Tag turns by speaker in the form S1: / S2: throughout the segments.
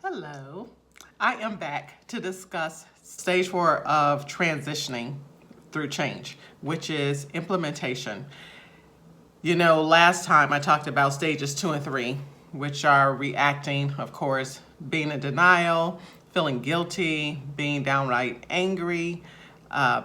S1: Hello. I am back to discuss stage 4 of transitioning through change, which is implementation. You know, last time I talked about stages 2 and 3, which are reacting, of course, being in denial, feeling guilty, being downright angry,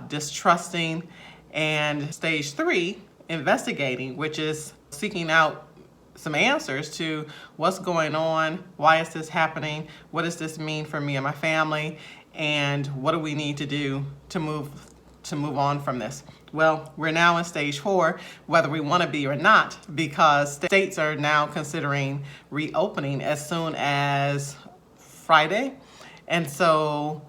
S1: distrusting, and stage 3, investigating, which is seeking out some answers to what's going on, why is this happening, what does this mean for me and my family, and what do we need to do to move on from this. Well, we're now in stage 4, whether we want to be or not, because states are now considering reopening as soon as Friday. And so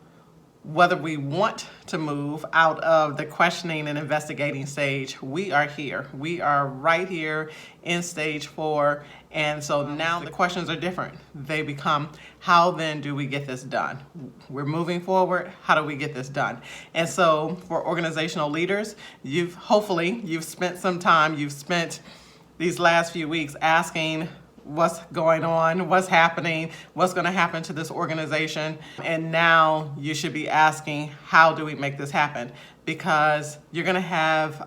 S1: whether we want to move out of the questioning and investigating stage, we are here. We are right here in stage 4. And so now the questions are different. They become, how then do we get this done? We're moving forward. How do we get this done? And so for organizational leaders, you've spent some time, you've spent these last few weeks asking, what's going on, what's happening, what's going to happen to this organization. And now you should be asking, how do we make this happen? Because you're going to have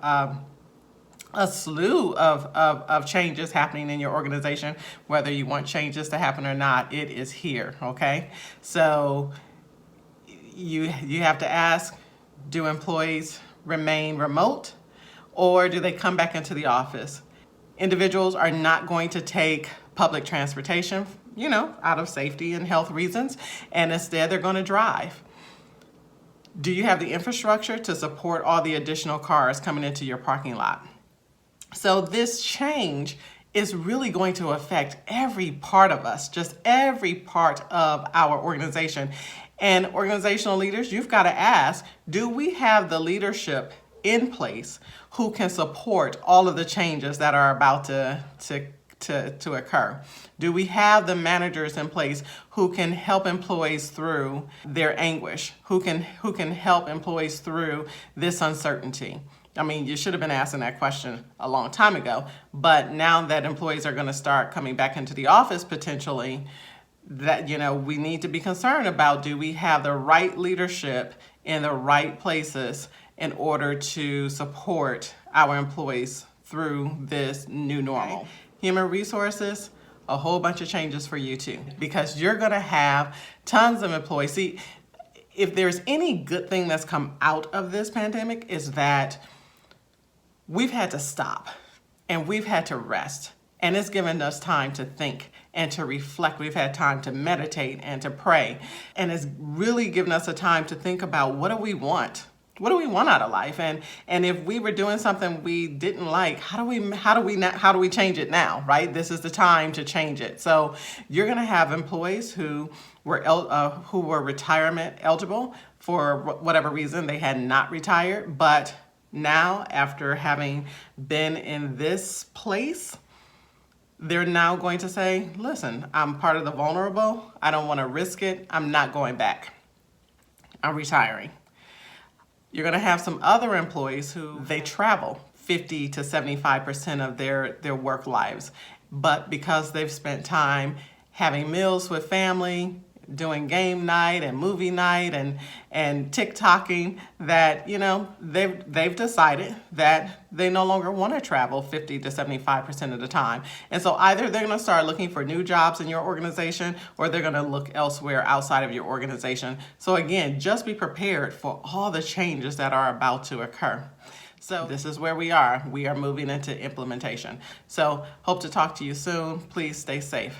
S1: a slew of changes happening in your organization, whether you want changes to happen or not. It is here, okay? So you have to ask, do employees remain remote, or do they come back into the office? Individuals are not going to take public transportation, out of safety and health reasons, and instead they're going to drive. Do you have the infrastructure to support all the additional cars coming into your parking lot? So this change is really going to affect every part of us, just every part of our organization. And organizational leaders, you've got to ask, do we have the leadership in place who can support all of the changes that are about to occur? Do we have the managers in place who can help employees through their anguish, who can help employees through this uncertainty? I mean, you should have been asking that question a long time ago, but now that employees are going to start coming back into the office potentially, that we need to be concerned about, do we have the right leadership in the right places in order to support our employees through this new normal? Okay. Human resources, a whole bunch of changes for you too, because you're going to have tons of employees. See, if there's any good thing that's come out of this pandemic, is that we've had to stop and we've had to rest. And it's given us time to think and to reflect. We've had time to meditate and to pray. And it's really given us a time to think about, what do we want? What do we want out of life? And if we were doing something we didn't like, how do we change it now, right? This is the time to change it. So you're going to have employees who were retirement eligible for whatever reason they had not retired, but now, after having been in this place, they're now going to say, listen, I'm part of the vulnerable. I don't want to risk it. I'm not going back. I'm retiring. You're going to have some other employees who they travel 50 to 75% of their work lives. But because they've spent time having meals with family, doing game night and movie night and TikToking, that they've decided that they no longer want to travel 50 to 75% of the time. And so either they're going to start looking for new jobs in your organization, or they're going to look elsewhere outside of your organization. So again, just be prepared for all the changes that are about to occur. So this is where we are. We are moving into implementation. So hope to talk to you soon. Please stay safe.